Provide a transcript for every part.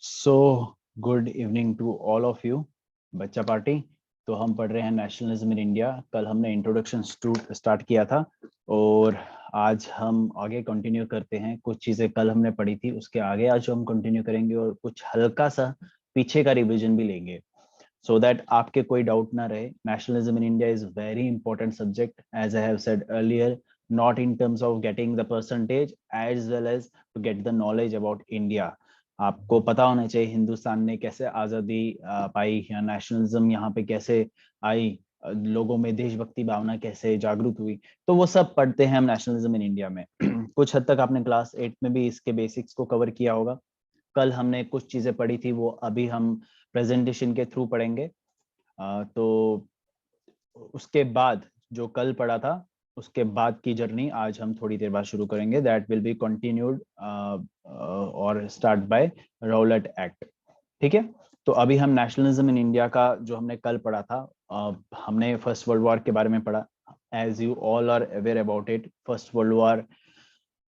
So good evening to all of you. बच्चा party. तो हम पढ़ रहे हैं नेशनलिज्म इन इंडिया। कल हमने इंट्रोडक्शन स्टार्ट किया था और आज हम आगे कंटिन्यू करते हैं। कुछ चीज़ें कल हमने पढ़ी थी उसके आगे आज हम कंटिन्यू करेंगे और कुछ हल्का सा पीछे का रिवीजन भी लेंगे so that आपके कोई डाउट ना रहे। nationalism in India is very important subject as I have said earlier, not in terms of getting the percentage as well as to get the knowledge about India। आपको पता होना चाहिए हिंदुस्तान ने कैसे आज़ादी पाई या नेशनलिज्म यहाँ पे कैसे आई, लोगों में देशभक्ति भावना कैसे जागरूक हुई। तो वो सब पढ़ते हैं हम नेशनलिज्म इन इंडिया में। कुछ हद तक आपने क्लास 8 में भी इसके बेसिक्स को कवर किया होगा। कल हमने कुछ चीजें पढ़ी थी वो अभी हम प्रेजेंटेशन के थ्रू पढ़ेंगे। तो उसके बाद जो कल पढ़ा था उसके बाद की जर्नी आज हम थोड़ी देर बाद शुरू करेंगे। दैट विल बी कंटिन्यूड और स्टार्ट बाय राउलेट एक्ट। ठीक है। तो अभी हम नेशनलिज्म इन इंडिया का जो हमने कल पढ़ा था, हमने फर्स्ट वर्ल्ड वॉर के बारे में पढ़ा। As you all are aware about it, first world war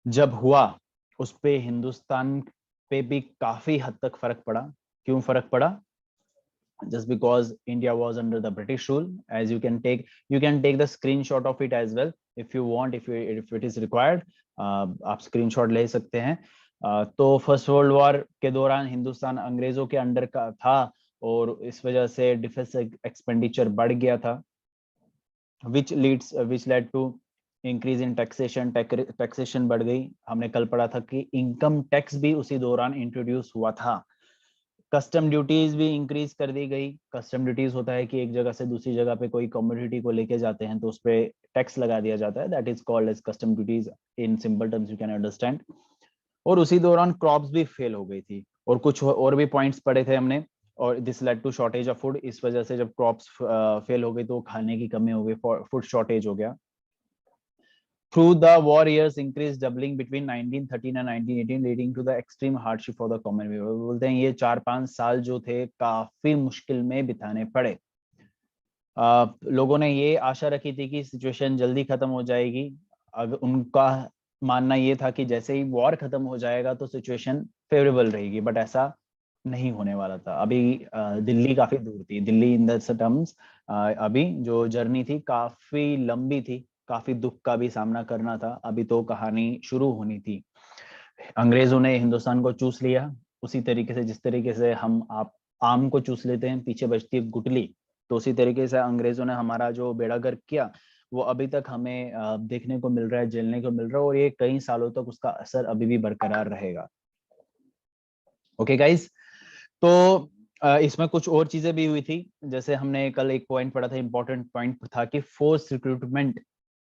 जब हुआ उस पे हिंदुस्तान पे भी काफी हद तक फर्क पड़ा। क्यों फर्क पड़ा? just because India was under the British rule, as you can take the screenshot of it as well if you want, if it is required। आप स्क्रीनशॉट ले सकते हैं। तो फर्स्ट वर्ल्ड वॉर के दौरान हिंदुस्तान अंग्रेजों के अंडर का था और इस वजह से डिफेंस एक्सपेंडिचर बढ़ गया था, which led to increase in taxation. Taxation बढ़ गई। हमने कल पढ़ा था कि इनकम टैक्स भी उसी दौरान इंट्रोड्यूस हुआ था। कस्टम ड्यूटीज भी इंक्रीज कर दी गई। कस्टम ड्यूटीज होता है कि एक जगह से दूसरी जगह पे कोई कमोडिटी को लेके जाते हैं तो उस पर टैक्स लगा दिया जाता है। That is called as custom duties in simple terms, you can understand. और उसी दौरान क्रॉप्स भी फेल हो गई थी और कुछ और भी पॉइंट्स पढ़े थे हमने। और this led to shortage of food. इस वजह से जब क्रॉप्स फेल हो गई तो खाने की कमी हो गई, फूड शॉर्टेज हो गया। Through the war years increased doubling between 1913 and 1918 leading to the extreme hardship for the common people। बोलते हैं ये 4-5 साल जो थे काफी मुश्किल में बिताने पड़े। लोगों ने ये आशा रखी थी कि सिचुएशन जल्दी खत्म हो जाएगी। अगर उनका मानना ये था कि जैसे ही वॉर खत्म हो जाएगा तो सिचुएशन फेवरेबल रहेगी, बट ऐसा नहीं होने वाला था। अभी दिल्ली काफी दूर थी। दिल्ली इन द टर्म्स अभी जो जर्नी थी काफी लंबी थी, काफी दुख का भी सामना करना था। अभी तो कहानी शुरू होनी थी। अंग्रेजों ने हिंदुस्तान को चूस लिया उसी तरीके से जिस तरीके से हम आप आम को चूस लेते हैं, पीछे बचती है गुठली। तो उसी तरीके से अंग्रेजों ने हमारा जो बेड़ा गर्क किया वो अभी तक हमें देखने को मिल रहा है, झेलने को मिल रहा है और ये कई सालों तक उसका असर अभी भी बरकरार रहेगा। ओके गाइस, तो इसमें कुछ और चीजें भी हुई थी। जैसे हमने कल एक पॉइंट पढ़ा था, इंपॉर्टेंट पॉइंट था कि फोर्स रिक्रूटमेंट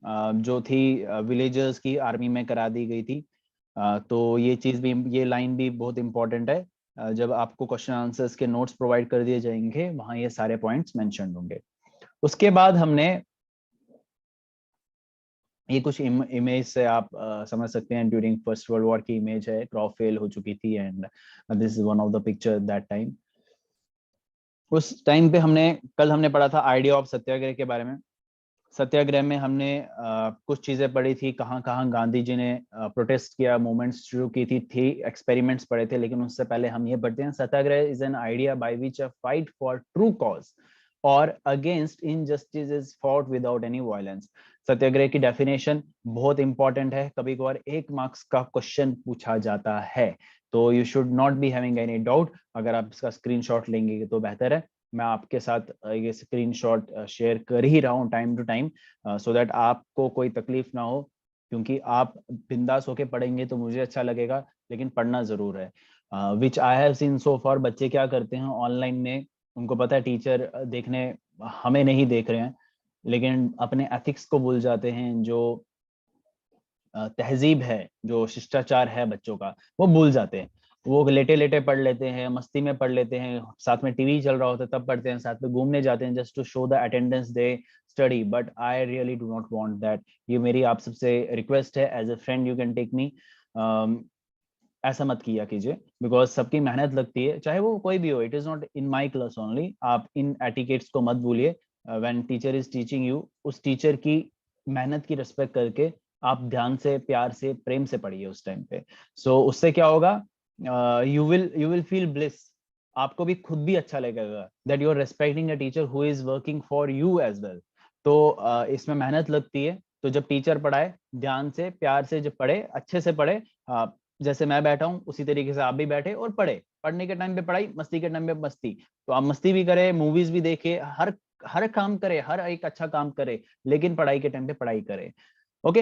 जो थी विलेजर्स की आर्मी में करा दी गई थी। तो ये चीज भी, ये लाइन भी बहुत इंपॉर्टेंट है। जब आपको क्वेश्चन आंसर्स के नोट्स प्रोवाइड कर दिए जाएंगे वहां ये सारे पॉइंट्स मेंशन होंगे। उसके बाद हमने ये कुछ इमेज से आप समझ सकते हैं ड्यूरिंग फर्स्ट वर्ल्ड वॉर की इमेज है। क्रॉप फेल हो चुकी थी and this is one of the picture that time. उस टाइम पे कल हमने पढ़ा था आइडिया ऑफ सत्याग्रह के बारे में। सत्याग्रह में हमने कुछ चीजें पढ़ी थी, कहाँ कहाँ गांधी जी ने प्रोटेस्ट किया, मूवमेंट्स शुरू की थी एक्सपेरिमेंट्स पढ़े थे। लेकिन उससे पहले हम ये पढ़ते हैं, Satyagraha is an idea by which a fight for true cause और against injustice is fought without any violence. Satyagraha की डेफिनेशन बहुत इंपॉर्टेंट है, कभी कभार 1 मार्क्स का क्वेश्चन पूछा जाता है, तो you should not be having any doubt. अगर आप इसका स्क्रीनशॉट लेंगे तो बेहतर है। मैं आपके साथ ये स्क्रीनशॉट शेयर कर ही रहा हूँ time to time, so that आपको कोई तकलीफ ना हो। क्योंकि आप बिंदास होके पढ़ेंगे तो मुझे अच्छा लगेगा, लेकिन पढ़ना जरूर है। Which I have seen so far, बच्चे क्या करते हैं ऑनलाइन में, उनको पता है टीचर देखने हमें नहीं देख रहे हैं, लेकिन अपने एथिक्स को भूल जाते हैं। जो तहजीब है, जो शिष्टाचार है बच्चों का, वो भूल जाते हैं। वो लेटे लेटे पढ़ लेते हैं, मस्ती में पढ़ लेते हैं, साथ में टीवी चल रहा होता है तब पढ़ते हैं, साथ में घूमने जाते हैं just to show the attendance they study. But I really do not want that. ये मेरी आप सबसे रिक्वेस्ट है, as a friend you can take me. ऐसा मत किया कीजिए, बिकॉज सबकी मेहनत लगती है, चाहे वो कोई भी हो। It is not in my class only. आप इन एटिकेट्स को मत भूलिए। When teacher is teaching you, उस टीचर की मेहनत की रिस्पेक्ट करके आप ध्यान से, प्यार से, प्रेम से पढ़िए उस टाइम पे। सो उससे क्या होगा, यू विल फील ब्लिस, आपको भी खुद भी अच्छा लगेगा that you are respecting a teacher who is working for you as well. तो इसमें मेहनत लगती है, तो जब टीचर पढ़ाए ध्यान से प्यार से जब पढ़े अच्छे से पढ़े, जैसे मैं बैठा हूँ उसी तरीके से आप भी बैठे और पढ़े, पढ़ने के टाइम पे पढ़ाई, मस्ती के टाइम पे मस्ती, तो आप मस्ती भी करे, मूवीज भी देखे, हर हर काम करे, हर एक अच्छा काम करे, लेकिन पढ़ाई के टाइम पे पढ़ाई करे। Okay,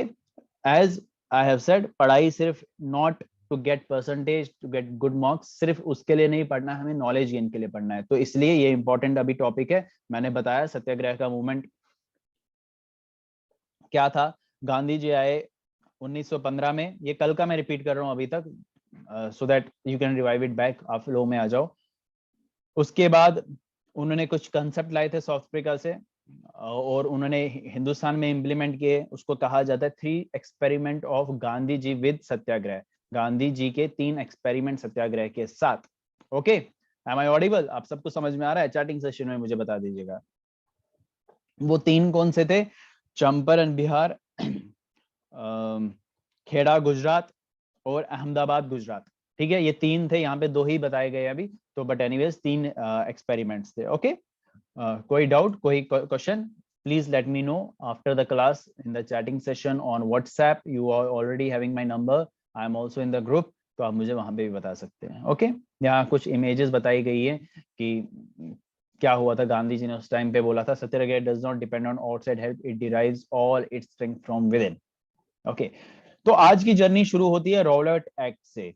as I have said, पढ़ाई सिर्फ not to get percentage, to get good marks, सिर्फ उसके लिए नहीं पढ़ना है, हमें नॉलेज गेन के लिए पढ़ना है। तो इसलिए ये इंपॉर्टेंट अभी टॉपिक है। मैंने बताया सत्याग्रह का मूवमेंट क्या था। गांधी जी आए 1915 में, ये कल का मैं रिपीट कर रहा हूं अभी तक, so that you can revive it back, आप फ्लो में आ जाओ। उसके बाद उन्होंने कुछ कंसेप्ट लाए थे साउथ अफ्रीका से, और उन्होंने हिंदुस्तान में इम्प्लीमेंट किए। उसको कहा जाता है 3 experiment of Gandhi ji with Satyagraha, Gandhi ji के 3 एक्सपेरिमेंट सत्याग्रह के साथ। Okay, am I audible? आप सबको समझ में आ रहा है? चैटिंग सेशन में मुझे बता दीजिएगा। वो 3 कौन से थे? चंपारण बिहार, खेड़ा गुजरात और अहमदाबाद गुजरात। ठीक है, ये 3 थे, यहाँ पे 2 ही बताए गए अभी तो, बट एनीवेज 3 एक्सपेरिमेंट्स थे। ओके, कोई डाउट, कोई question, please let me know after the class in the chatting session on WhatsApp. You are already having my number, I am also in the group, तो आप मुझे वहां पे भी बता सकते हैं। ओके, यहाँ कुछ इमेजेस बताई गई है कि क्या हुआ था। गांधी जी ने उस टाइम पे बोला था, Satyagraha does not depend on outside help, it derives all its strength from within. Okay, तो आज की जर्नी शुरू होती है रॉलेट एक्ट से।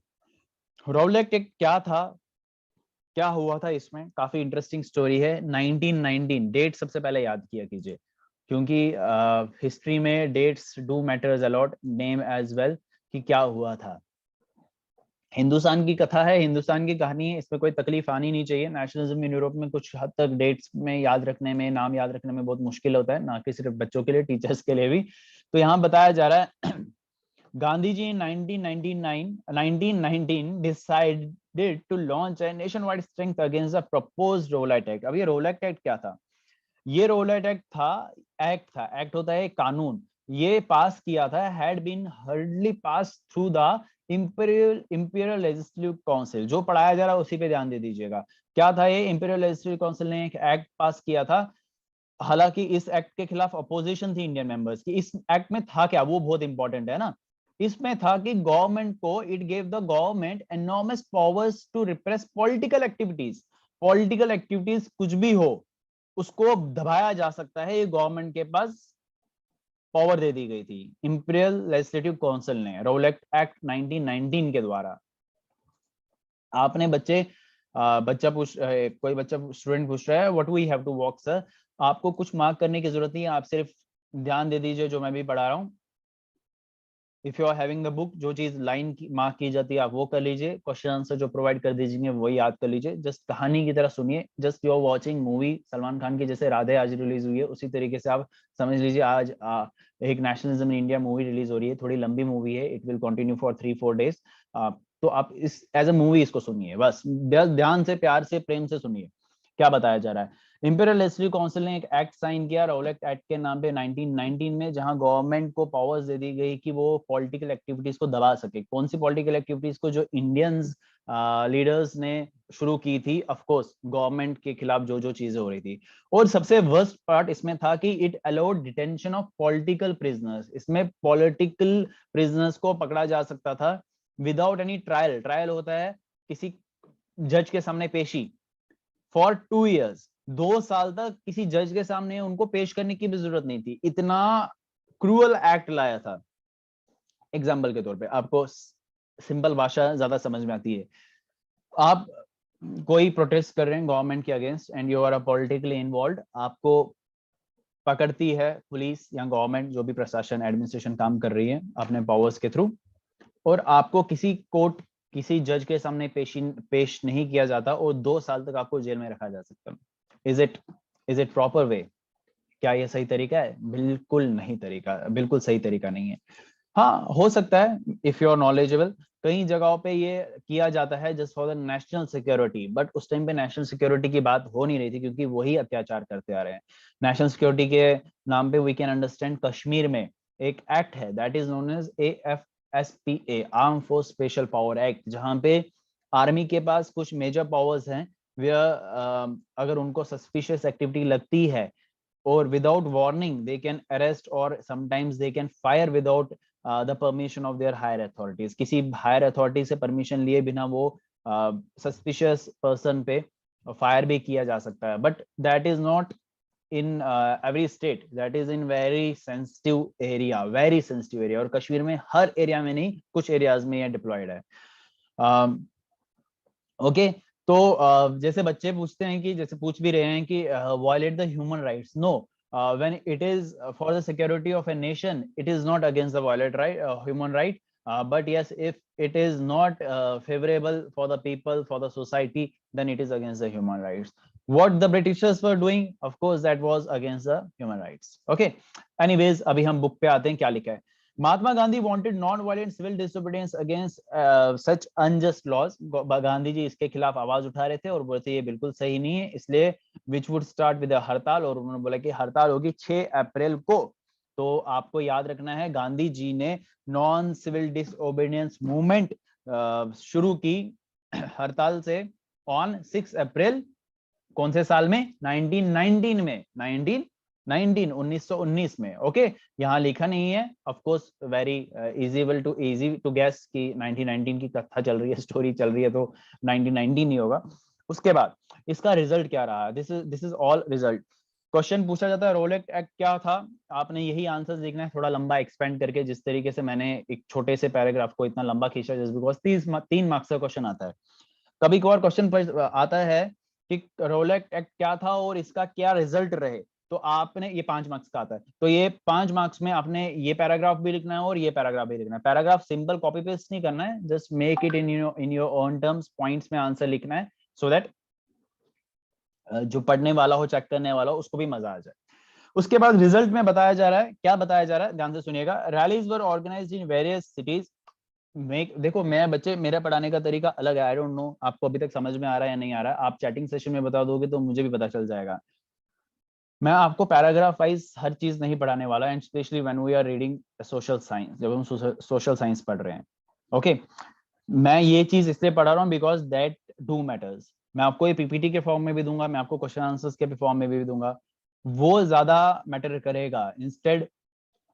रॉलेट एक्ट क्या था, क्या हुआ था इसमें? काफी इंटरेस्टिंग स्टोरी है। 1919 डेट सबसे पहले याद किया कीजिए, क्योंकि हिस्ट्री में dates do matters a lot, name as well, कि क्या हुआ था। हिंदुस्तान की कथा है, हिंदुस्तान की कहानी है, इसमें कोई तकलीफ आनी नहीं चाहिए। नेशनलिज्म इन यूरोप में कुछ हद तक डेट्स में याद रखने में, नाम याद रखने में बहुत मुश्किल होता है, ना कि सिर्फ बच्चों के लिए, टीचर्स के लिए भी। तो यहाँ बताया जा रहा है Gandhi ji in 1919 decided to launch a nationwide strength against the proposed Rowlatt Act। अब ये Rowlatt Act क्या था? ये Rowlatt Act था, एक्ट होता है कानून, ये पास किया था, had been hurriedly passed through the imperial legislative council। जो पढ़ाया जा रहा है उसी पे ध्यान दे दीजिएगा। क्या था ये? इंपीरियल लेजिस्लेटिव काउंसिल ने एक एक्ट पास किया था। हालांकि इस एक्ट के खिलाफ अपोजिशन थी इंडियन मेंबर्स की। इस एक्ट में था क्या, वो बहुत इंपॉर्टेंट है ना। इसमें था कि गवर्नमेंट को, it gave the government enormous powers to repress political activities. Political activities कुछ भी हो, उसको दबाया जा सकता है, ये गवर्नमेंट के पास पावर दे दी गई थी इंपीरियल लेजिस्लेटिव काउंसिल ने, रॉलेट एक्ट 1919 के द्वारा। आपने बच्चे बच्चा पूछ कोई बच्चा स्टूडेंट पूछ रहा है what we have to walk sir. आपको कुछ मार्क करने की जरूरत नहीं है, आप सिर्फ ध्यान दे दीजिए जो मैं भी पढ़ा रहा हूँ। If you are having the book, जो चीज लाइन की मार्क की जाती है आप वो कर लीजिए, क्वेश्चन आंसर जो प्रोवाइड कर दीजिए वही याद कर लीजिए। जस्ट कहानी की तरह सुनिए, just you are watching movie Salman Khan की, जैसे राधे आज रिलीज हुई है उसी तरीके से आप समझ लीजिए। आज एक nationalism in India movie release हो रही है, थोड़ी लंबी मूवी है, it will continue for 3-4 days. तो आप इस एज अ मूवी इसको सुनिए, बस ध्यान से, प्यार से, प्रेम से सुनिए क्या बताया जा रहा है। इंपीरियल लेजिस्लेटिव काउंसिल ने एक एक्ट साइन किया रॉलेट एक्ट के नाम पे 1919 में, जहां गवर्नमेंट को पावर्स दे दी गई कि वो पॉलिटिकल एक्टिविटीज को दबा सके। कौन सी पॉलिटिकल एक्टिविटीज को? जो इंडियंस लीडर्स ने शुरू की थी, ऑफ कोर्स गवर्नमेंट के खिलाफ जो जो चीजें हो रही थी। और सबसे वर्स्ट पार्ट इसमें था कि it allowed detention of political prisoners. इसमें पॉलिटिकल प्रिजनर्स को पकड़ा जा सकता था विदाउट एनी ट्रायल। ट्रायल होता है किसी जज के सामने पेशी, फॉर 2 years, 2 साल तक किसी जज के सामने उनको पेश करने की भी जरूरत नहीं थी। इतना क्रूअल एक्ट लाया था। एग्जाम्पल के तौर पे आपको सिंपल भाषा ज्यादा समझ में आती है। आप कोई प्रोटेस्ट कर रहे हैं गवर्नमेंट के against and you are politically involve, आपको पकड़ती है पुलिस या गवर्नमेंट, जो भी प्रशासन एडमिनिस्ट्रेशन काम कर रही है अपने पावर्स के थ्रू, और आपको किसी कोर्ट, किसी जज के सामने पेश नहीं किया जाता और 2 साल तक आपको जेल में रखा जा सकता। Is it proper way? क्या ये सही तरीका है? बिल्कुल नहीं तरीका, बिल्कुल सही तरीका नहीं है। हाँ, हो सकता है इफ यू आर नॉलेजेबल, कई जगहों पे ये किया जाता है just for the national security, but उस टाइम पे नेशनल सिक्योरिटी की बात हो नहीं रही थी, क्योंकि वही अत्याचार करते आ रहे हैं। नेशनल सिक्योरिटी के नाम पे वी कैन अंडरस्टैंड कश्मीर में एक एक्ट है that is known as AFSPA, arm force special power act, जहां पे आर्मी के पास कुछ मेजर पावर्स हैं, वे अगर उनको सस्पिशियस एक्टिविटी लगती है और without warning they can arrest और sometimes they can fire without the permission of their higher authorities. किसी हायर अथॉरिटी से परमिशन लिए बिना वो सस्पिशियस पर्सन पे फायर भी किया जा सकता है, but that is not in every state, that is in very sensitive area, और कश्मीर में हर एरिया में नहीं, कुछ एरियाज में ये डिप्लॉयड है। ओके तो जैसे बच्चे पूछते हैं कि जैसे पूछ भी रहे हैं कि violate the human rights, no, when it is for the security of a nation, it is not against the violate right human right, but yes, if it is not favorable for the people, for the society, then it is against the human rights. What the Britishers were doing, of course that was against the human rights. Okay, anyways अभी हम book पे आते हैं, क्या लिखा है। Mahatma Gandhi wanted non-violent civil disobedience against such unjust laws। Gandhi ji इसके खिलाफ आवाज उठा रहे थे और बोलते ये बिल्कुल सही नहीं है, इसलिए which would start with a हड़ताल, और उन्होंने बोला कि हड़ताल होगी 6 अप्रैल को। तो आपको याद रखना है गांधी जी ने नॉन सिविल डिसओबीडियंस मूवमेंट शुरू की हड़ताल से ऑन 6 अप्रैल, कौन से साल में, 1919 में, 1919 में। ओके यहाँ लिखा नहीं है, of course very easy to guess कि 1919 की कथा चल रही है, स्टोरी चल रही है, तो 1919 नहीं होगा। उसके बाद इसका रिजल्ट क्या रहा, this is all result. Question पूछा जाता है रोलेट एक्ट क्या था, आपने यही आंसर देखना है थोड़ा लंबा एक्सपेंड करके, जिस तरीके से मैंने एक छोटे से पैराग्राफ को इतना लंबा खींचा, जस्ट बिकॉज 3 मार्क्स का क्वेश्चन आता है। कभी कभार क्वेश्चन आता है कि रोलेट एक्ट क्या था और इसका क्या रिजल्ट रहे, तो आपने ये 5 मार्क्स का आता है, तो ये 5 मार्क्स में आपने ये पैराग्राफ भी लिखना है और ये पैराग्राफ भी लिखना है। पैराग्राफ सिंपल कॉपी पेस्ट नहीं करना है, just make it in your own terms, points में आंसर लिखना है, सो दैट जो पढ़ने वाला हो, चेक करने वाला हो, उसको भी मजा आ जाए। उसके बाद रिजल्ट में बताया जा रहा है, क्या बताया जा रहा है, ध्यान से सुनिएगा। Rallies were organised in various cities. देखो मैं बच्चे, मेरा पढ़ाने का तरीका अलग है, आई डोंट नो आपको अभी तक समझ में आ रहा है या नहीं आ रहा है, आप चैटिंग सेशन में बता दोगे तो मुझे भी पता चल जाएगा। मैं आपको पैराग्राफ वाइज हर चीज नहीं पढ़ाने वाला, and specially when we are reading social science, जब हम सोशल साइंस पढ़ रहे हैं। ओके मैं ये चीज इसलिए पढ़ा रहा हूँ बिकॉज दैट डू मैटर्स। मैं आपको ये पीपीटी के फॉर्म में भी दूंगा, मैं आपको क्वेश्चन आंसर्स के फॉर्म में भी दूंगा, वो ज्यादा मैटर करेगा इंस्टेड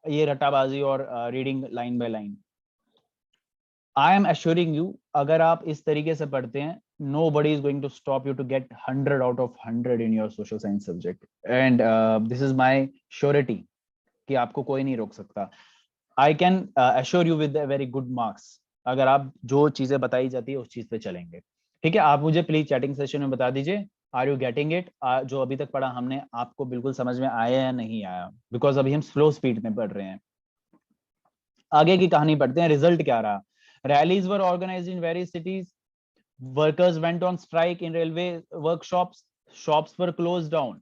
ये रटाबाजी और reading line by line. I am assuring you, अगर आप इस तरीके से पढ़ते हैं, nobody is going to stop you to get 100 out of 100 in your social science subject, and this is my surety कि आपको कोई नहीं रोक सकता। I can assure you with a very good marks, अगर आप जो चीजें बताई जाती है उस चीज पे चलेंगे। ठीक है, आप मुझे प्लीज चैटिंग सेशन में बता दीजिए, आर यू गेटिंग इट, जो अभी तक पढ़ा हमने आपको बिल्कुल समझ में आया या नहीं आया, बिकॉज अभी हम स्लो स्पीड में पढ़ रहे हैं। आगे की कहानी पढ़ते हैं, रिजल्ट क्या रहा। Rallies were organised in various cities, workers went on strike in railway workshops, shops were close down.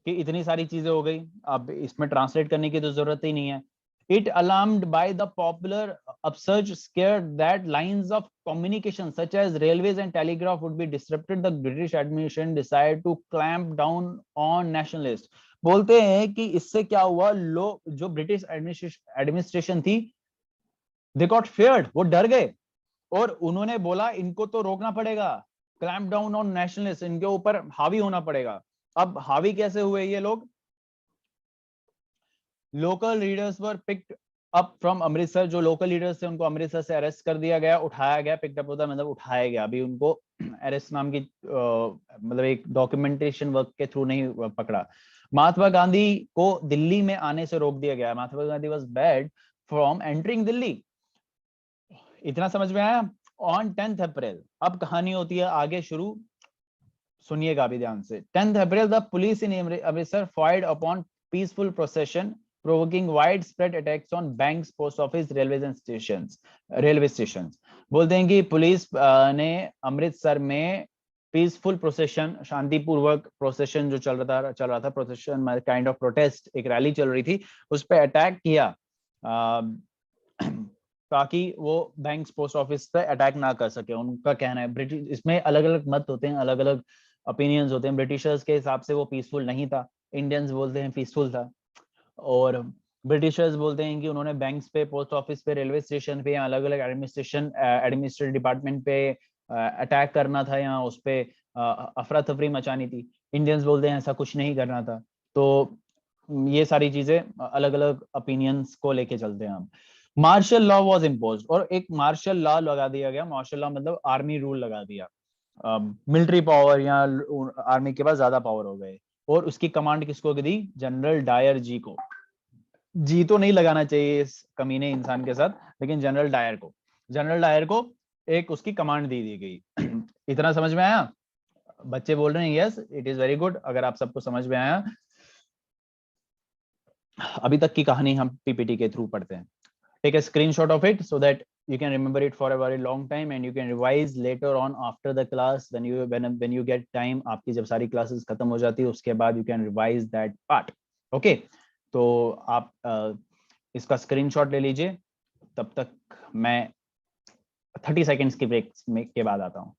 कि इतनी सारी चीजें हो गई, अब इसमें ट्रांसलेट करने की तो जरूरत ही नहीं है। It alarmed by the popular upsurge scared that lines of communication such as railways and telegraph would be disrupted. The British administration decided to clamp down on nationalists. बोलते हैं कि इससे क्या हुआ, लोग जो ब्रिटिश एडमिनिस्ट्रेशन थी, they got feared, वो डर गए और उन्होंने बोला इनको तो रोकना पड़ेगा, क्लैम्प डाउन ऑन नेशनलिस्ट, इनके ऊपर हावी होना पड़ेगा। अब हावी कैसे हुए ये लोग, local leaders were picked up from Amritsar, जो लोकल लीडर्स थे उनको अमृतसर से अरेस्ट कर दिया गया, उठाया गया, पिक्ड अप होता मतलब उठाया गया, अभी उनको अरेस्ट नाम की मतलब एक डॉक्यूमेंटेशन वर्क के थ्रू नहीं पकड़ा। महात्मा गांधी को दिल्ली में आने से रोक दिया गया, Mahatma Gandhi was barred from entering Delhi. इतना समझ में आया। ऑन 10th अप्रैल, अब कहानी होती है आगे शुरू, सुनिएगा भी ध्यान से। 10th April the police in Amritsar fired upon peaceful procession provoking widespread attacks on banks, post office, railways and railway stations। बोलते हैं कि पुलिस ने अमृतसर में पीसफुल प्रोसेशन, शांतिपूर्वक प्रोसेशन जो चल रहा था प्रोसेशन काइंड ऑफ प्रोटेस्ट, एक रैली चल रही थी, उस पर अटैक किया ताकि वो बैंक्स पोस्ट ऑफिस पे अटैक ना कर सके। उनका कहना है, ब्रिटिश, इसमें अलग अलग मत होते हैं, अलग अलग ओपिनियंस होते हैं। ब्रिटिशर्स के हिसाब से वो पीसफुल नहीं था, इंडियंस बोलते हैं पीसफुल था, और ब्रिटिशर्स बोलते हैं कि उन्होंने बैंक्स पे, पोस्ट ऑफिस पे, रेलवे स्टेशन पे या अलग अलग एडमिनिस्ट्रेटिव डिपार्टमेंट पे अटैक करना था या उस पे अफरा तफरी मचानी थी। इंडियंस बोलते हैं ऐसा कुछ नहीं करना था। तो ये सारी चीजें अलग अलग ओपिनियंस को लेके चलते हैं हम। मार्शल लॉ वाज इम्पोज्ड, और एक मार्शल लॉ लगा दिया गया। मार्शल लॉ मतलब आर्मी रूल लगा दिया। मिलिट्री पावर या आर्मी के पास ज्यादा पावर हो गए, और उसकी कमांड किसको दी? जनरल डायर जी को। जी तो नहीं लगाना चाहिए इस कमीने इंसान के साथ, लेकिन जनरल डायर को एक उसकी कमांड दी गई। इतना समझ में आया? बच्चे बोल रहे हैं yes, it is very good. अगर आप सबको समझ में आया, अभी तक की कहानी हम पीपीटी के थ्रू पढ़ते हैं। Take a screenshot of it so that you can remember it for a very long time and you can revise later on after the class when you get time. आपकी जब सारी classes खत्म हो जाती है उसके बाद you can revise that part. Okay, तो आप इसका screenshot ले लीजिए। तब तक मैं 30 seconds की ब्रेक के बाद आता हूँ।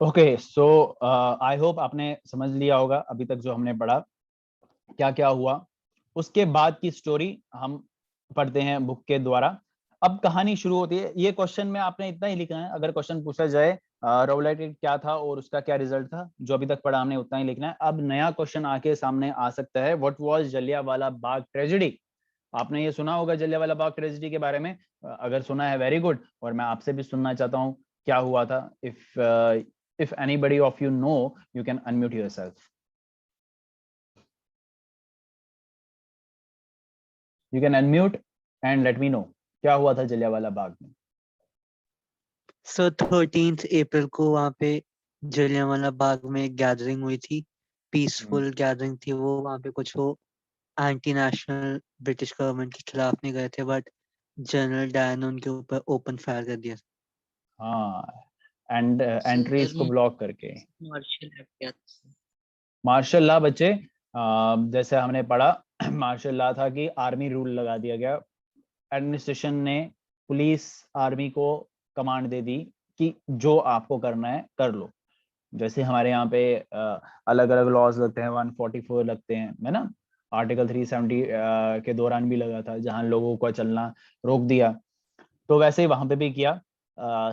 ओके, सो आई होप आपने समझ लिया होगा अभी तक जो हमने पढ़ा क्या क्या हुआ। उसके बाद की स्टोरी हम पढ़ते हैं बुक के द्वारा। अब कहानी शुरू होती है। ये क्वेश्चन में आपने इतना ही लिखना है। अगर क्वेश्चन पूछा जाए रॉबलेट क्या था और उसका क्या रिजल्ट था, जो अभी तक पढ़ा हमने उतना ही लिखना है। अब नया क्वेश्चन आके सामने आ सकता है, what was Jallianwala Bagh tragedy. आपने ये सुना होगा जलियांवाला बाग ट्रेजेडी के बारे में। अगर सुना है वेरी गुड, और मैं आपसे भी सुनना चाहता हूँ क्या हुआ था। If anybody of you know, you can unmute yourself. You can unmute and let me no क्या हुआ था जलियांवाला बाग में। सर 13 अप्रैल को वहाँ पे जलियांवाला बाग में एक गैदरिंग हुई थी। पीसफुल गैदरिंग थी वो। वहाँ पे कुछ वो एंटी नेशनल ब्रिटिश गवर्नमेंट के खिलाफ नहीं गए थे, बट जनरल डायर ने उनके ऊपर ओपन फायर कर दिया। हाँ, एंड एंट्रीज को ब्लॉक करके। मार्शल मार्शल लॉ बच्चे, जैसे हमने पढ़ा, मार्शल लॉ था कि आर्मी रूल लगा दिया गया। एडमिनिस्ट्रेशन ने पुलिस आर्मी को कमांड दे दी कि जो आपको करना है कर लो। जैसे हमारे यहाँ पे अलग अलग लॉज लगते हैं, 144 लगते हैं, है ना। आर्टिकल 370 के दौरान भी लगा था, जहां लोगों को चलना रोक दिया। तो वैसे ही वहां पे भी किया।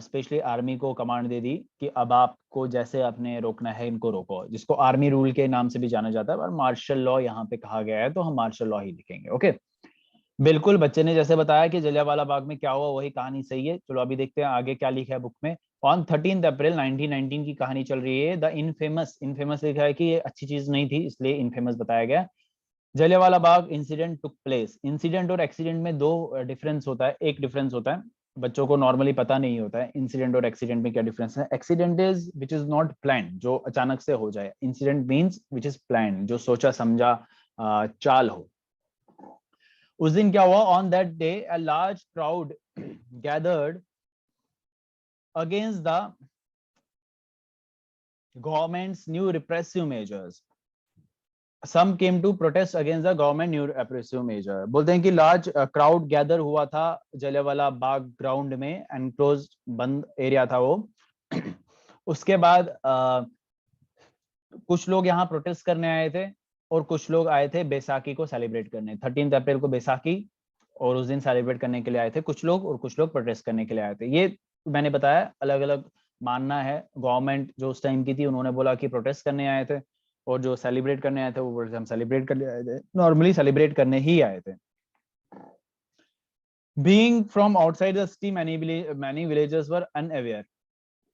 स्पेशली आर्मी को कमांड दे दी कि अब आपको जैसे अपने रोकना है इनको रोको, जिसको आर्मी रूल के नाम से भी जाना जाता है। और मार्शल लॉ यहाँ पे कहा गया है, तो हम मार्शल लॉ ही लिखेंगे। ओके, बिल्कुल। बच्चे ने जैसे बताया कि जलियांवाला बाग में क्या हुआ, वही कहानी सही है। चलो अभी देखते हैं आगे क्या लिखा है बुक में। ऑन 13 अप्रैल 1919 की कहानी चल रही है। द इनफेमस, इनफेमस लिखा है कि ये अच्छी चीज नहीं थी, इसलिए इनफेमस बताया गया। Jallianwala Bagh incident took place. Incident और एक्सीडेंट में दो डिफरेंस होता है। एक डिफरेंस होता है, बच्चों को नॉर्मली पता नहीं होता है इंसिडेंट और एक्सीडेंट में क्या डिफरेंस है। Accident is which is not plan, जो अचानक से हो जाए। Incident means which is plan, जो सोचा समझा चाल हो। उस दिन क्या हुआ? On that day a large crowd gathered against the governments new repressive measures. Some came to protest against the government new repressive measure। बोलते हैं कि लार्ज क्राउड गैदर हुआ था जलियांवाला बाग ग्राउंड में। एनक्लोज बंद एरिया था वो। उसके बाद कुछ लोग यहाँ प्रोटेस्ट करने आए थे, और कुछ लोग आए थे बैसाखी को सेलिब्रेट करने। 13 अप्रैल को बैसाखी, और उस दिन सेलिब्रेट करने के लिए आए थे कुछ लोग, और कुछ लोग प्रोटेस्ट करने के लिए आए थे। ये मैंने बताया अलग अलग मानना है। गवर्नमेंट जो उस टाइम की थी, उन्होंने बोला कि प्रोटेस्ट करने आए थे, और जो सेलिब्रेट करने आए थे वो हम सेलिब्रेट करने आए थे। नॉर्मली सेलिब्रेट करने ही आए थे। Being from outside the city, many villagers were unaware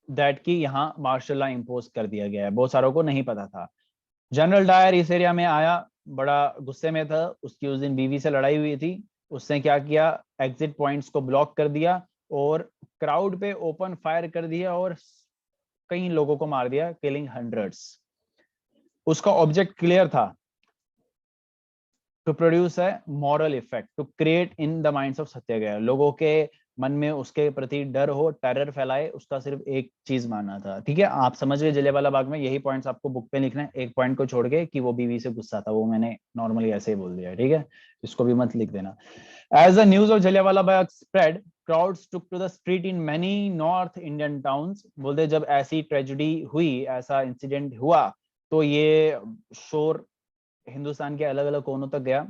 that कि यहाँ मार्शल लॉ इम्पोज कर दिया गया है। बहुत सारों को नहीं पता था। जनरल डायर इस एरिया में आया, बड़ा गुस्से में था। उसकी उस दिन बीवी से लड़ाई हुई थी। उसने क्या किया? एग्जिट पॉइंट्स को ब्लॉक कर दिया और क्राउड पे ओपन फायर कर दिया, और कई लोगों को मार दिया, किलिंग हंड्रेड्स। उसका ऑब्जेक्ट क्लियर था, to produce a moral effect, to create in the minds of Satyagraha. लोगों के मन में उसके प्रति डर हो, टेरर फैलाए, उसका सिर्फ एक चीज मानना था। ठीक है, आप समझ गए जलियांवाला बाग में यही पॉइंट्स आपको बुक पे लिखना है, एक पॉइंट को छोड़ के कि वो बीवी से गुस्सा था, वो मैंने नॉर्मली ऐसे ही बोल दिया। ठीक है, इसको भी मत लिख देना। As the news of Jallianwala Bagh spread, crowds took to the street in many North Indian towns। बोलते जब ऐसी ट्रेजेडी हुई, ऐसा इंसिडेंट हुआ, तो ये शोर हिंदुस्तान के अलग अलग कोनों तक गया।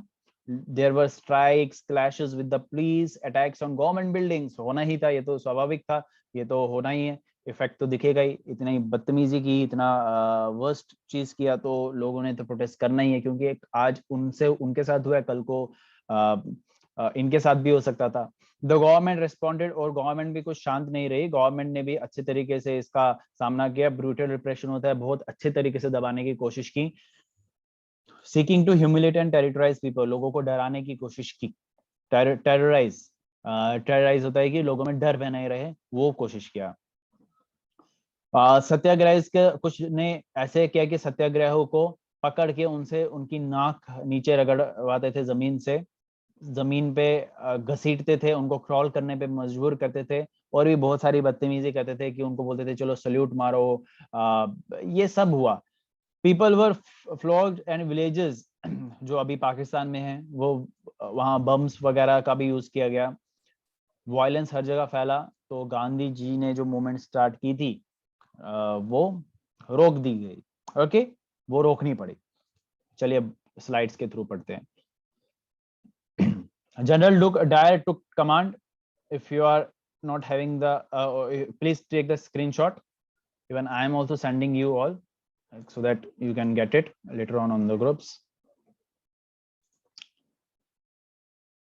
There were strikes, clashes with the police, attacks on government buildings। होना ही था, ये तो स्वाभाविक था, ये तो होना ही है, इफेक्ट तो दिखेगा ही। इतनी बदतमीजी की, इतना वर्स्ट चीज किया, तो लोगों ने तो प्रोटेस्ट करना ही है, क्योंकि आज उनसे उनके साथ हुआ, कल को इनके साथ भी हो सकता था। द गवर्नमेंट रिस्पॉन्डेड, और गवर्नमेंट भी कुछ शांत नहीं रही, गवर्नमेंट ने भी अच्छे तरीके से इसका सामना किया। ब्रूटल रिप्रेशन होता है, बहुत अच्छे तरीके से दबाने की कोशिश की। Seeking to humiliate and terrorise people, लोगों को डराने की कोशिश की। टेरराइज होता है कि लोगों में डर बनाए रहे, वो कोशिश किया। सत्याग्रह के कुछ ने ऐसे किया कि सत्याग्रहों को पकड़ के उनसे उनकी नाक नीचे रगड़वाते थे, जमीन पे घसीटते थे, उनको क्रॉल करने पे मजबूर करते थे, और भी बहुत सारी बदतमीजी करते थे कि उनको बोलते थे चलो सल्यूट मारो। ये सब हुआ। पीपल वर फ्लॉग्ड एंड विलेजेस, जो अभी पाकिस्तान में है, वो वहां बम्स वगैरह का भी यूज किया गया। वायलेंस हर जगह फैला, तो गांधी जी ने जो मूवमेंट स्टार्ट की थी वो रोक दी गई। ओके, वो रोकनी पड़ी। चलिए अब स्लाइड्स के थ्रू पढ़ते हैं। General Duke Dyer took command. If you are not having the, please take the screenshot. Even I am also sending you all, so that you can get it later on the groups.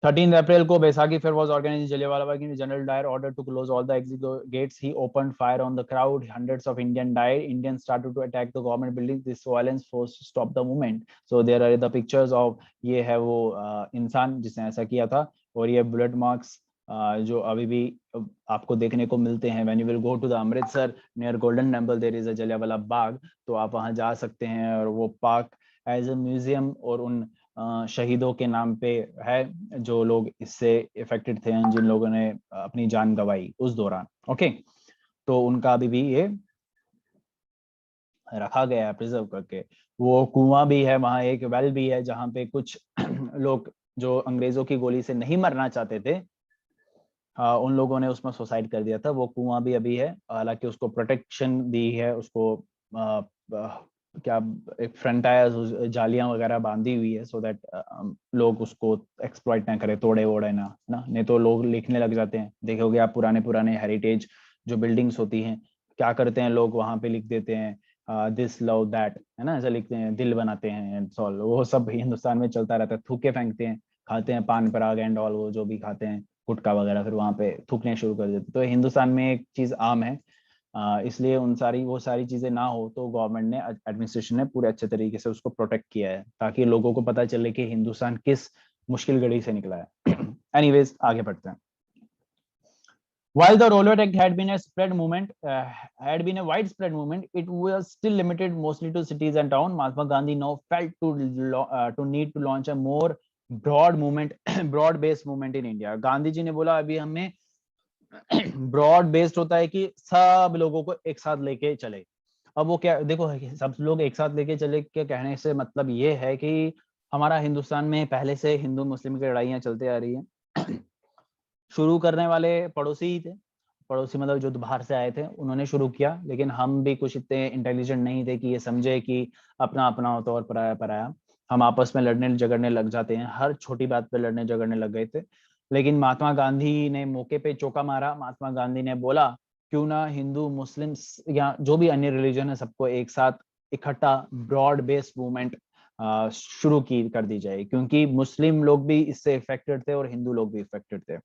13th April को Baisakhi fair was organized in Jallianwala Bagh. General Dyer ordered to close all the exit gates. He opened fire on the crowd. Hundreds of Indians died. Indians started to attack the government buildings. This violence forced to stop the movement. So there are the pictures of, ये है वो इंसान जिसने ऐसा किया था, और ये बुलेट मार्क्स जो अभी भी आपको देखने को मिलते हैं। When you will go to the Amritsar near Golden Temple, there is a Jallianwala Bagh, तो आप वहां जा सकते हैं, और वो पार्क एज ए म्यूजियम और उन शहीदों के नाम पे है जो लोग इससे इफेक्टेड थे, जिन लोगों ने अपनी जान गंवाई उस दौरान। ओके, तो उनका अभी भी ये रखा गया है प्रिजर्व करके। वो कुआं भी है वहां, एक वेल भी है, जहां पे कुछ लोग जो अंग्रेजों की गोली से नहीं मरना चाहते थे, उन लोगों ने उसमें सुसाइड कर दिया था। वो कुआं भी अभी है, हालांकि उसको प्रोटेक्शन दी है, उसको क्या एक फ्रंटायर जालियां वगैरह बांधी हुई है, सो दैट लोग उसको एक्सप्लॉइट ना करें, तोड़े वोड़े ना, नहीं तो लोग लिखने लग जाते हैं। देखोगे आप पुराने हेरिटेज जो बिल्डिंग्स होती हैं, क्या करते हैं लोग, वहां पे लिख देते हैं दिस लव दैट, है ना, ऐसा लिखते हैं, दिल बनाते हैं एंड ऑल। वो सब हिंदुस्तान में चलता रहता है। थूके फेंकते हैं, खाते हैं पान पराग एंड ऑल, वो जो भी खाते हैं गुटखा वगैरह, फिर वहां पे थूकने शुरू कर देते। तो हिंदुस्तान में एक चीज आम है, इसलिए वो सारी चीजें ना हो, तो गवर्नमेंट ने, एडमिनिस्ट्रेशन ने पूरे अच्छे तरीके से उसको प्रोटेक्ट किया है, ताकि लोगों को पता चले कि हिंदुस्तान किस मुश्किल घड़ी से निकला है। एनीवेज, आगे बढ़ते हैं। While the Rollout Act had been a widespread movement, it was still limited mostly to cities and towns. Mahatma Gandhi now felt to need to launch a more broad-based movement in India. Gandhi ji ने बोला अभी हमें broad based होता है कि सब लोगों को एक साथ लेके चले। अब वो क्या, देखो सब लोग एक साथ लेके चले के कहने से मतलब ये है कि हमारा हिंदुस्तान में पहले से हिंदू मुस्लिम की लड़ाइयां चलते आ रही हैं। शुरू करने वाले पड़ोसी ही थे, पड़ोसी मतलब जो बाहर से आए थे, उन्होंने शुरू किया, लेकिन हम भी कुछ इतने इंटेलिजेंट नहीं थे कि ये समझे कि अपना अपना होता और पराया पराया। हम आपस में लड़ने झगड़ने लग जाते हैं, हर छोटी बात पे लड़ने झगड़ने लग गए थे। लेकिन महात्मा गांधी ने मौके पे चौका मारा। महात्मा गांधी ने बोला क्यों ना हिंदू मुस्लिम या जो भी अन्य रिलीजन है, सबको एक साथ इकट्ठा ब्रॉड बेस्ड मूवमेंट शुरू की कर दी जाए, क्योंकि मुस्लिम लोग भी इससे इफेक्टेड थे और हिंदू लोग भी इफेक्टेड थे।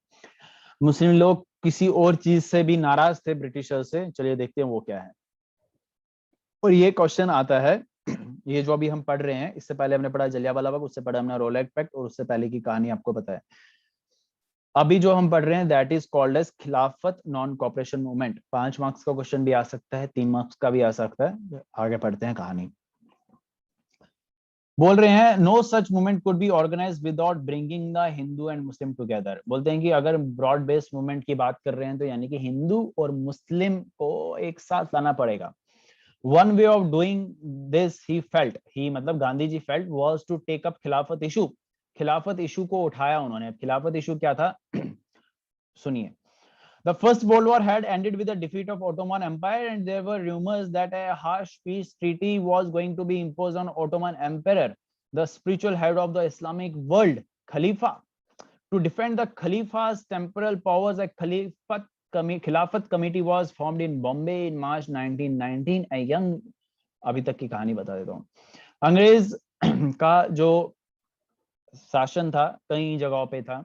मुस्लिम लोग किसी और चीज से भी नाराज थे, ब्रिटिशर से। चलिए देखते हैं वो क्या है। और ये क्वेश्चन आता है, ये जो अभी हम पढ़ रहे हैं, इससे पहले हमने पढ़ा जलियांवाला बाग, उससे पढ़ा हमने रोलैक पैक्ट, और उससे पहले की कहानी आपको पता है। अभी जो हम पढ़ रहे हैं दैट इज कॉल्ड एज खिलाफत नॉन कॉपरेशन मूवमेंट। 5 मार्क्स का क्वेश्चन भी आ सकता है, 3 मार्क्स का भी आ सकता है। आगे पढ़ते हैं कहानी। बोल रहे हैं no such movement could be organise without bringing the Hindu and Muslim together. बोलते हैं कि अगर ब्रॉड बेस्ड मूवमेंट की बात कर रहे हैं तो यानी कि हिंदू और मुस्लिम को एक साथ लाना पड़ेगा। One way of doing this he felt, he मतलब Gandhi ji felt, was to take up Khilafat issue. Khilafat issue को उठाया उन्होंने। खिलाफत इशू क्या था सुनिए। The First World War had ended with the defeat of Ottoman Empire, and there were rumors that a harsh peace treaty was going to be imposed on Ottoman Emperor, the spiritual head of the Islamic world, Khalifa. To defend the Khalifa's temporal powers, a Khilafat committee was formed in Bombay in March 1919. A young, अभी तक की कहानी बता देता हूँ। अंग्रेज का जो शासन था कई जगहों पे था।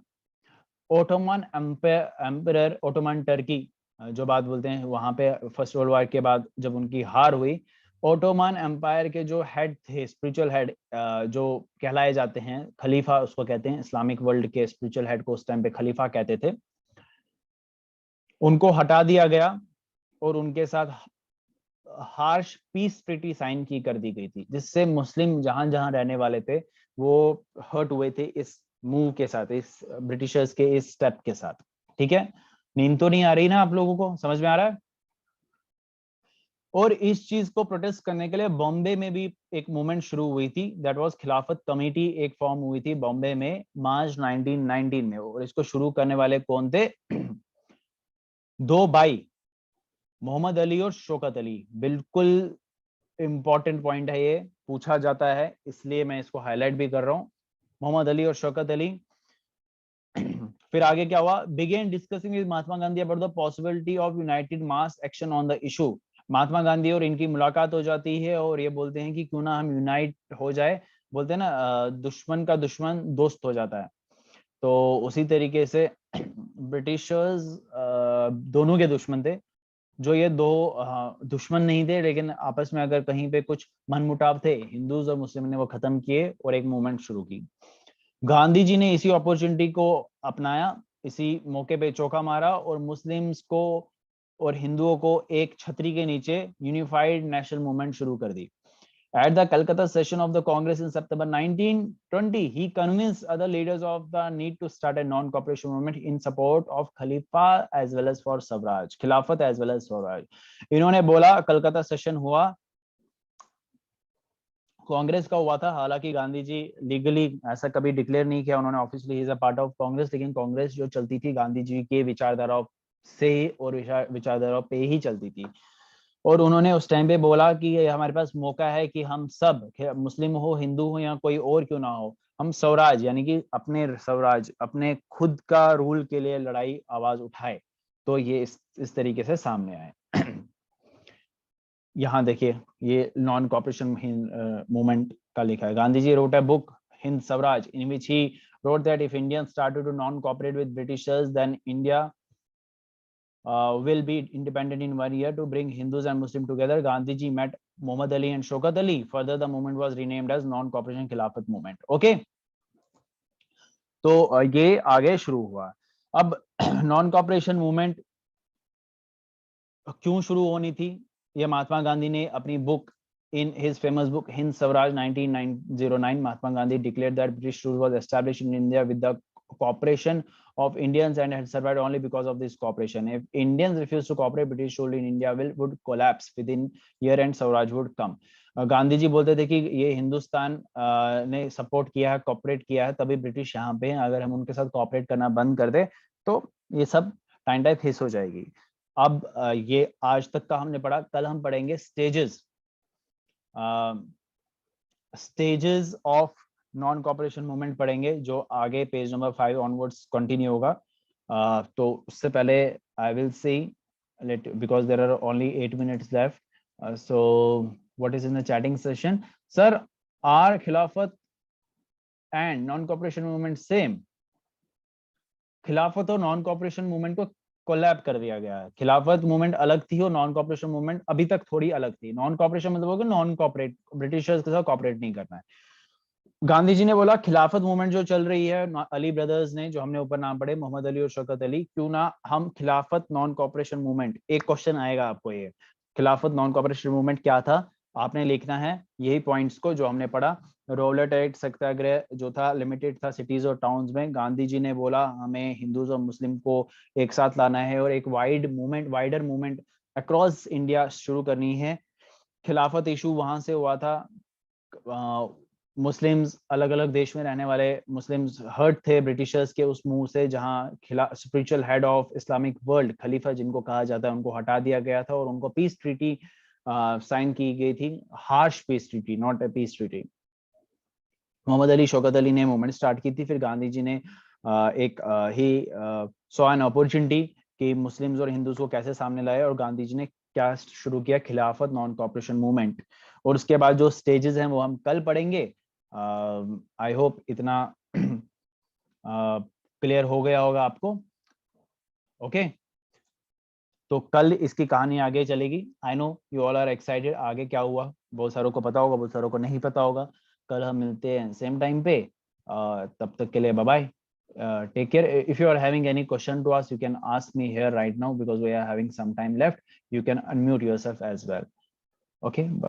ओटोमन एम्परर, ओटोमन टर्की जो बात बोलते हैं, वहां पे फर्स्ट वर्ल्ड वॉर के बाद जब उनकी हार हुई, ओटोमन एम्पायर के जो हेड थे, स्पिरिचुअल हेड जो कहलाए जाते हैं, खलीफा उसको कहते हैं, इस्लामिक वर्ल्ड के स्पिरिचुअल हेड को उस टाइम पे खलीफा कहते थे, उनको हटा दिया गया और उनके साथ हार्श पीस ट्रीटी साइन की कर दी गई थी, जिससे मुस्लिम जहां जहां रहने वाले थे वो हर्ट हुए थे इस मूव के साथ, इस ब्रिटिशर्स के इस स्टेप के साथ। ठीक है, नींद तो नहीं आ रही ना आप लोगों को, समझ में आ रहा है? और इस चीज को प्रोटेस्ट करने के लिए बॉम्बे में भी एक मूवमेंट शुरू हुई थी, दैट वाज खिलाफत कमेटी, एक फॉर्म हुई थी बॉम्बे में मार्च 1919 में। और इसको शुरू करने वाले कौन थे? दो भाई, मोहम्मद अली और शौकत अली। बिल्कुल इंपॉर्टेंट पॉइंट है, ये पूछा जाता है इसलिए मैं इसको हाईलाइट भी कर रहा हूँ। मोहम्मद अली और शौकत अली। फिर आगे क्या हुआ? Began discussing with Mahatma Gandhi about the possibility of united mass action on the issue. Mahatma Gandhi और इनकी मुलाकात हो जाती है और ये बोलते हैं कि क्यों ना हम यूनाइट हो जाए। बोलते हैं ना दुश्मन का दुश्मन दोस्त हो जाता है। तो उसी तरीके से ब्रिटिशर्स दोनों के दुश्मन थे। जो ये दो दुश्मन नहीं थे, लेकिन आपस में अगर कहीं पे कुछ मनमुटाव थे, हिंदूज और मुस्लिम ने वो खत्म किए और एक मूवमेंट शुरू की। गांधी जी ने इसी अपॉर्चुनिटी को अपनाया, इसी मौके पे चौका मारा और मुस्लिम्स को और हिंदुओं को एक छतरी के नीचे यूनिफाइड नेशनल मूवमेंट शुरू कर दी। At the Calcutta session of the Congress in September 1920, he convinced other leaders of the need to start a non-cooperation movement in support of Khalifa as well as for Swaraj, Khilafat as well as Swaraj. इन्होंने बोला, Calcutta session हुआ, कांग्रेस का हुआ था, हालांकि Gandhi ji legally ऐसा कभी declare नहीं किया उन्होंने, officially he is a part of Congress, लेकिन कांग्रेस जो चलती थी गांधी जी के विचारधारा से और विचारधारा पे ही चलती थी। और उन्होंने उस टाइम पे बोला कि ये हमारे पास मौका है कि हम सब, मुस्लिम हो, हिंदू हो या कोई और क्यों ना हो, हम स्वराज यानी कि अपने स्वराज, अपने खुद का रूल के लिए लड़ाई आवाज उठाए। तो ये इस तरीके से सामने आए। यहाँ देखिए, ये नॉन कॉपरेशन मूवमेंट का लिखा है। Gandhi ji wrote a book Hind Swaraj in which he wrote that if Indians started to non-cooperate with Britishers, then India will be independent in 1 year. To bring Hindus and Muslims together, Gandhi ji met Muhammad Ali and Shaukat Ali. Further, the movement was renamed as Non-Cooperation Khilafat Movement. Okay, तो ये आगे शुरू हुआ। अब non cooperation movement क्यों शुरू होनी थी? ये महात्मा गांधी ने अपनी book, in his famous book Hind Swaraj 1909, Mahatma Gandhi declared that British rule was established in India with the cooperation of Indians and had survived only because of this cooperation. If Indians refuse to cooperate, British rule in India would collapse within year and Swaraj would come. Gandhi ji बोलते थे कि ये हिंदुस्तान ने support किया है, cooperate किया है, तभी ब्रिटिश यहाँ पे हैं। अगर हम उनके साथ कॉपरेट करना बंद कर दे तो ये सब टाइम टाइप हिस हो जाएगी। अब ये आज तक का हमने पढ़ा, कल हम पढ़ेंगे stages of non cooperation movement पढ़ेंगे, जो आगे पेज नंबर 5 ऑनवर्ड्स कंटिन्यू होगा। तो उससे पहले I will see late, because there are only 8 minutes left, so what is in the chatting session? Sir, are Khilafat and non cooperation movement same? Khilafat और non cooperation movement को collab कर दिया गया है। खिलाफत मूवमेंट अलग थी और नॉन कॉपरेशन मूवमेंट अभी तक थोड़ी अलग थी। नॉन कॉपरेशन मतलब होगा नॉन कॉपरेट, ब्रिटिशर्स के साथ कॉपरेट नहीं करना है। गांधी जी ने बोला खिलाफत मूवमेंट जो चल रही है, अली ब्रदर्स ने, जो हमने ऊपर नाम पढ़े, मोहम्मद अली और शौकत अली, क्यों ना हम खिलाफत नॉन कॉपरेशन मूवमेंट, एक क्वेश्चन आएगा आपको, ये खिलाफत नॉन कॉपरेशन मूवमेंट क्या था, आपने लिखना है यही पॉइंट्स को जो हमने पढ़ा। रोलेटेट सत्याग्रह जो था लिमिटेड था सिटीज और टाउन्स में। गांधी जी ने बोला हमें हिंदूज और मुस्लिम को एक साथ लाना है और एक वाइडर मूवमेंट अक्रॉस इंडिया शुरू करनी है। खिलाफत इशू वहां से हुआ था। मुस्लिम्स अलग अलग देश में रहने वाले मुस्लिम्स हर्ट थे ब्रिटिशर्स के उस मुंह से, जहां spiritual head of Islamic world खलीफा जिनको कहा जाता है उनको हटा दिया गया था और उनको पीस ट्रीटी साइन की गई थी। Harsh peace treaty, not a peace treaty. Mohammad Ali Shaukat Ali ने मूवमेंट स्टार्ट की थी। फिर गांधी जी ने एक ही सॉ एन अपॉर्चुनिटी कि मुस्लिम्स और हिंदूज को कैसे सामने लाए, और गांधी जी ने क्या शुरू किया, खिलाफत नॉन कॉपरेशन मूवमेंट। और उसके बाद जो स्टेजेस हैं वो हम कल पढ़ेंगे। आई होप इतना क्लियर हो गया होगा आपको। ओके तो कल इसकी कहानी आगे चलेगी। I know you all are excited, आगे क्या हुआ बहुत सारों को पता होगा, बहुत सारों को नहीं पता होगा। कल हम मिलते हैं सेम टाइम पे। तब तक के लिए bye bye, take care. If you are having any question to us, you can ask me here right now because we are having some time left. You can unmute yourself as well. Okay.